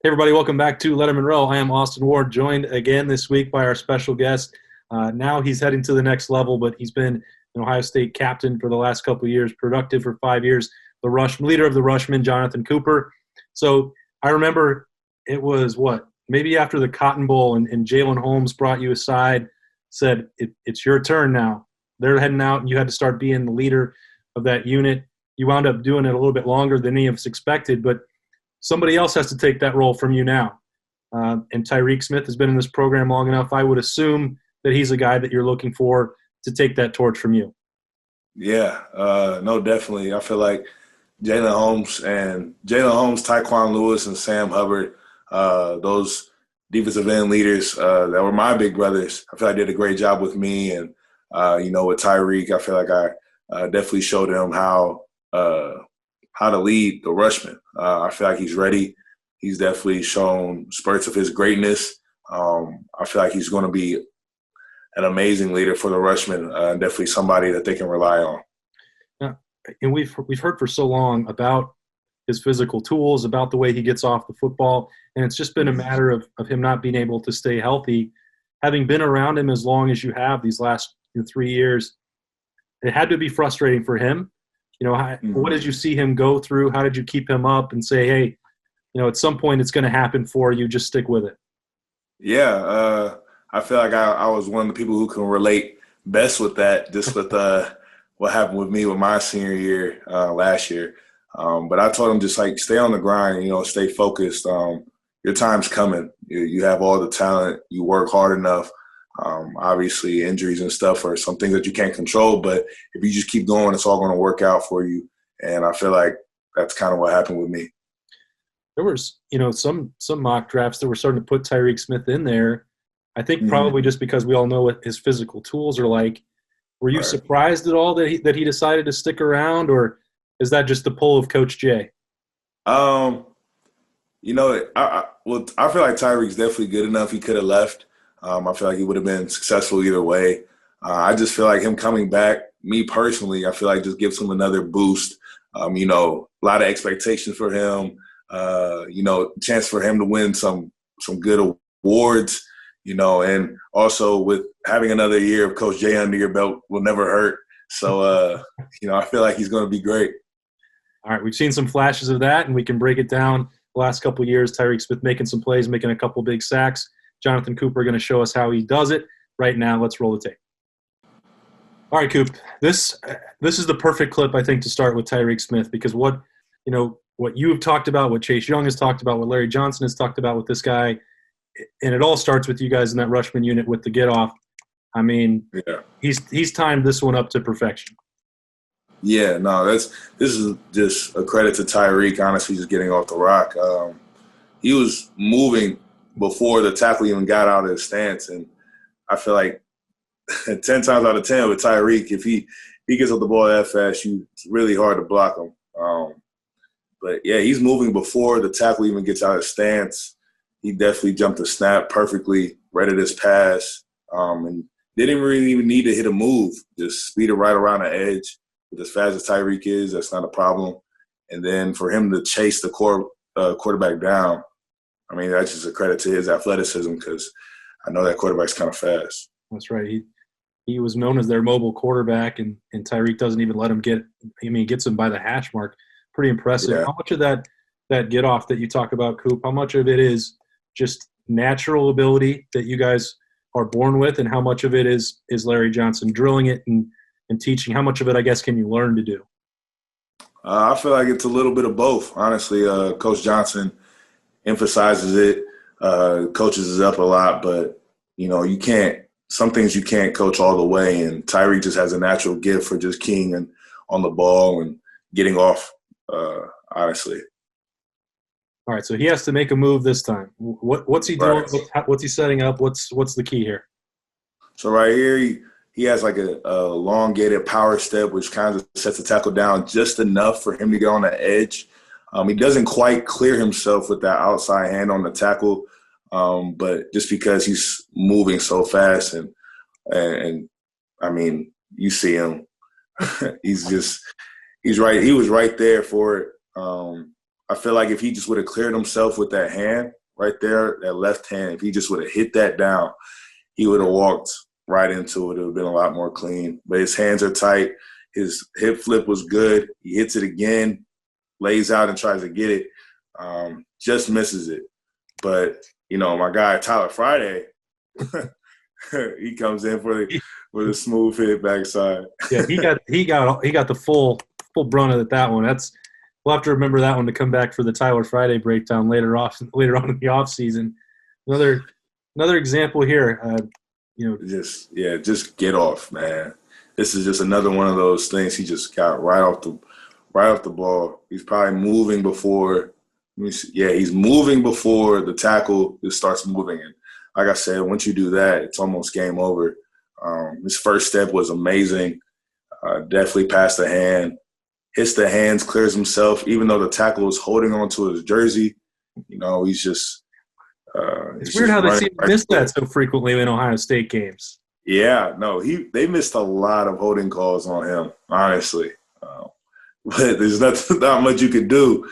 Hey everybody, welcome back to Lettermen Row. I am Austin Ward, joined again this week by our special guest. Now he's heading to the next level, but he's been an Ohio State captain for the last couple of years, productive for 5 years, the leader of the Rushmen, Jonathon Cooper. So I remember it was maybe after the Cotton Bowl, and Jalen Holmes brought you aside, said, it's your turn now. They're heading out, and you had to start being the leader of that unit. You wound up doing it a little bit longer than any of us expected, but somebody else has to take that role from you now. And Tyreke Smith has been in this program long enough. I would assume that he's a guy that you're looking for to take that torch from you. Yeah, no, definitely. I feel like Jalen Holmes, Tyquan Lewis, and Sam Hubbard, those defensive end leaders that were my big brothers, I feel like did a great job with me. And, with Tyreke, I feel like I definitely showed him how to lead the Rushmen. I feel like he's ready. He's definitely shown spurts of his greatness. I feel like he's going to be an amazing leader for the Rushmen, and definitely somebody that they can rely on. Now, and we've heard for so long about his physical tools, about the way he gets off the football, and it's just been a matter of him not being able to stay healthy. Having been around him as long as you have these last 3 years, it had to be frustrating for him. What did you see him go through? How did you keep him up and say, hey, at some point it's going to happen for you, just stick with it? Yeah, I feel like I was one of the people who can relate best with that, just with what happened with me with my senior year last year. But I told him just like stay on the grind, stay focused. Your time's coming. You have all the talent. You work hard enough. Obviously, injuries and stuff are some things that you can't control, but if you just keep going, it's all going to work out for you. And I feel like that's kind of what happened with me. There was, some mock drafts that were starting to put Tyreke Smith in there. I think probably just because we all know what his physical tools are like. Were you Right. surprised at all that he decided to stick around, or is that just the pull of Coach Jay? Um, I feel like Tyreek's definitely good enough. He could have left. I feel like he would have been successful either way. I just feel like him coming back, me personally, I feel like just gives him another boost. A lot of expectations for him. Chance for him to win some good awards. And also with having another year of Coach Jay under your belt will never hurt. So, I feel like he's going to be great. All right, we've seen some flashes of that, and we can break it down. The last couple of years, Tyreke Smith making some plays, making a couple big sacks. Jonathon Cooper going to show us how he does it. Right now, let's roll the tape. All right, Coop. This is the perfect clip, I think, to start with Tyreke Smith, because what you have talked about, what Chase Young has talked about, what Larry Johnson has talked about with this guy, and it all starts with you guys in that Rushman unit with the get off. I mean, Yeah. he's timed this one up to perfection. Yeah, no, this is just a credit to Tyreke, honestly, just getting off the rock. He was moving before the tackle even got out of his stance, and I feel like 10 times out of 10 with Tyreke, if he gets off the ball that fast, it's really hard to block him. But, yeah, he's moving before the tackle even gets out of his stance. He definitely jumped the snap perfectly, read his pass, and didn't really even need to hit a move. Just speed it right around the edge. With as fast as Tyreke is, that's not a problem. And then for him to chase the quarterback down, I mean, that's just a credit to his athleticism because I know that quarterback's kind of fast. That's right. He was known as their mobile quarterback, and Tyreke doesn't even let him get – he gets him by the hash mark. Pretty impressive. Yeah. How much of that get-off that you talk about, Coop, how much of it is just natural ability that you guys are born with, and how much of it is Larry Johnson drilling it and teaching? How much of it, I guess, can you learn to do? I feel like it's a little bit of both, honestly. Coach Johnson emphasizes it, coaches it up a lot, but, you can't – some things you can't coach all the way, and Tyreke just has a natural gift for just keying on the ball and getting off, honestly. All right, so he has to make a move this time. What's he doing? Right. What's he setting up? What's the key here? So right here, he has like a elongated power step, which kind of sets the tackle down just enough for him to get on the edge. He doesn't quite clear himself with that outside hand on the tackle, but just because he's moving so fast and I mean, you see him, he's right. He was right there for it. I feel like if he just would have cleared himself with that hand right there, that left hand, if he just would have hit that down, he would have walked right into it. It would have been a lot more clean. But his hands are tight. His hip flip was good. He hits it again, lays out and tries to get it, just misses it. But, my guy Tyler Friday, he comes in for the smooth hit backside. Yeah, he got the full brunt of that one. We'll have to remember that one to come back for the Tyler Friday breakdown later on in the off season. Another example here. Just get off, man. This is just another one of those things. He just got right off the ball. He's probably moving before. He's moving before the tackle just starts moving. And like I said, once you do that, it's almost game over. His first step was amazing. Definitely passed the hand. Hits the hands, clears himself. Even though the tackle was holding on to his jersey, he's just it's weird how they seem to miss that so frequently in Ohio State games. Yeah, no, they missed a lot of holding calls on him, honestly. But there's not much you can do.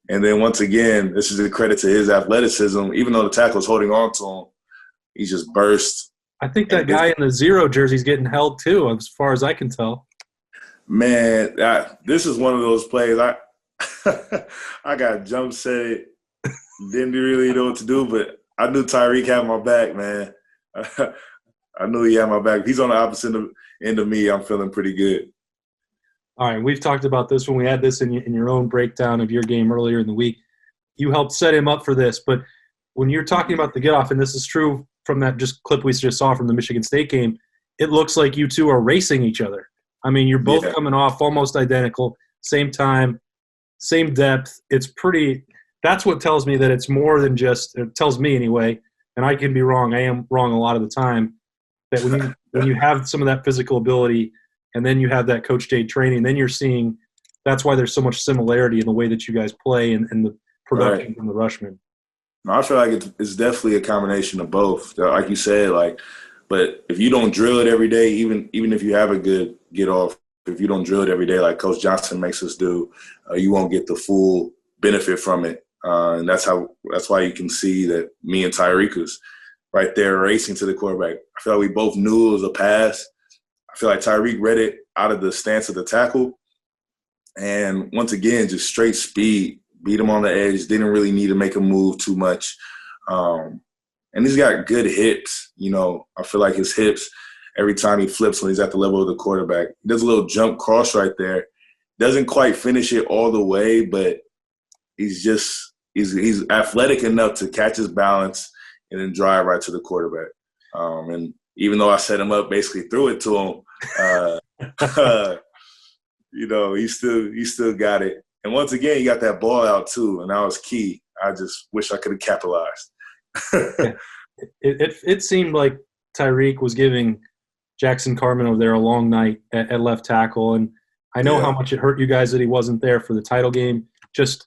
And then once again, this is a credit to his athleticism. Even though the tackle's holding on to him, he just burst. I think that guy in the 0 jersey is getting held too, as far as I can tell. Man, this is one of those plays. I got jump set it. Didn't really know what to do, but I knew Tyreke had my back, man. I knew he had my back. If he's on the opposite end of me, I'm feeling pretty good. All right, we've talked about this when we had this in your own breakdown of your game earlier in the week. You helped set him up for this, but when you're talking about the get-off, and this is true from that just clip we just saw from the Michigan State game, it looks like you two are racing each other. I mean, you're both coming off almost identical, same time, same depth. It's pretty – that's what tells me that it's more than just – it tells me anyway, and I can be wrong. I am wrong a lot of the time, that when you have some of that physical ability and then you have that Coach J training, then you're seeing – that's why there's so much similarity in the way that you guys play and the production from the rushmen. No, I feel like it's definitely a combination of both. Like you said, but if you don't drill it every day, even if you have a good get off, if you don't drill it every day like Coach Johnson makes us do, you won't get the full benefit from it. And that's why you can see that me and Tyreke was right there racing to the quarterback. I feel like we both knew it was a pass. I feel like Tyreke read it out of the stance of the tackle. And once again, just straight speed, beat him on the edge, didn't really need to make him move too much. And he's got good hips. I feel like his hips, every time he flips when he's at the level of the quarterback, he does a little jump cross right there. Doesn't quite finish it all the way, but he's athletic enough to catch his balance and then drive right to the quarterback. And even though I set him up, basically threw it to him, he still got it. And once again, he got that ball out too, and that was key. I just wish I could have capitalized. It seemed like Tyreke was giving Jackson Carman over there a long night at left tackle, and I know how much it hurt you guys that he wasn't there for the title game, just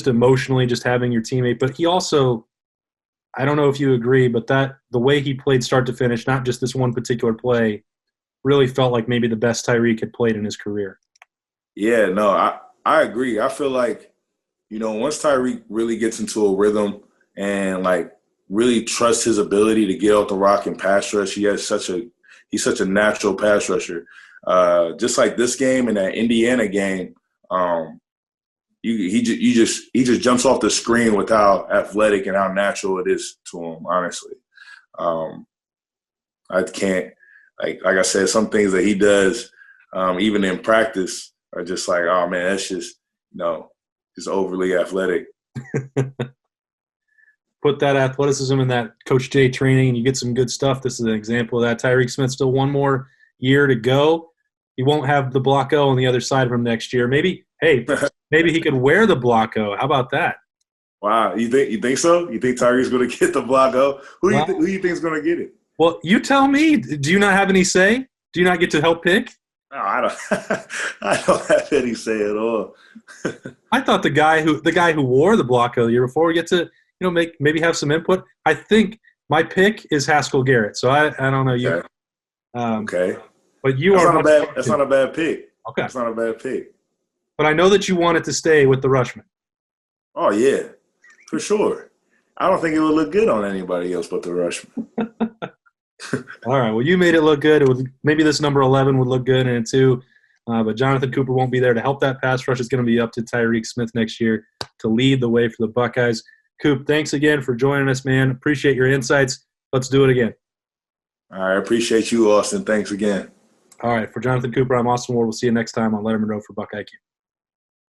emotionally, just having your teammate. But he also, I don't know if you agree, but the way he played start to finish, not just this one particular play, really felt like maybe the best Tyreke had played in his career. Yeah, no, I agree. I feel like, once Tyreke really gets into a rhythm and really trusts his ability to get off the rock and pass rush, he's such a natural pass rusher. Just like this game and that Indiana game, he just jumps off the screen with how athletic and how natural it is to him. Honestly, I can't like I said, some things that he does, even in practice, are just like, oh man, that's just just overly athletic. Put that athleticism in that Coach J training, and you get some good stuff. This is an example of that. Tyreke Smith still one more year to go. He won't have the block O on the other side of him next year. Maybe he could wear the block O. How about that? Wow, you think so? You think Tyreke's going to get the block O? Who do you think is going to get it? Well, you tell me. Do you not have any say? Do you not get to help pick? No, I don't. I don't have any say at all. I thought the guy who wore the block O the year before would get to maybe have some input. I think my pick is Haskell Garrett. So I don't know you. Okay. But you That's not a bad pick. Okay. That's not a bad pick. But I know that you wanted to stay with the Rushmen. Oh, yeah, for sure. I don't think it would look good on anybody else but the rushman. All right. Well, you made it look good. Maybe this number 11 would look good in it too. But Jonathon Cooper won't be there to help that pass rush. It's going to be up to Tyreke Smith next year to lead the way for the Buckeyes. Coop, thanks again for joining us, man. Appreciate your insights. Let's do it again. All right. I appreciate you, Austin. Thanks again. All right. For Jonathon Cooper, I'm Austin Ward. We'll see you next time on Lettermen Row for BuckIQ.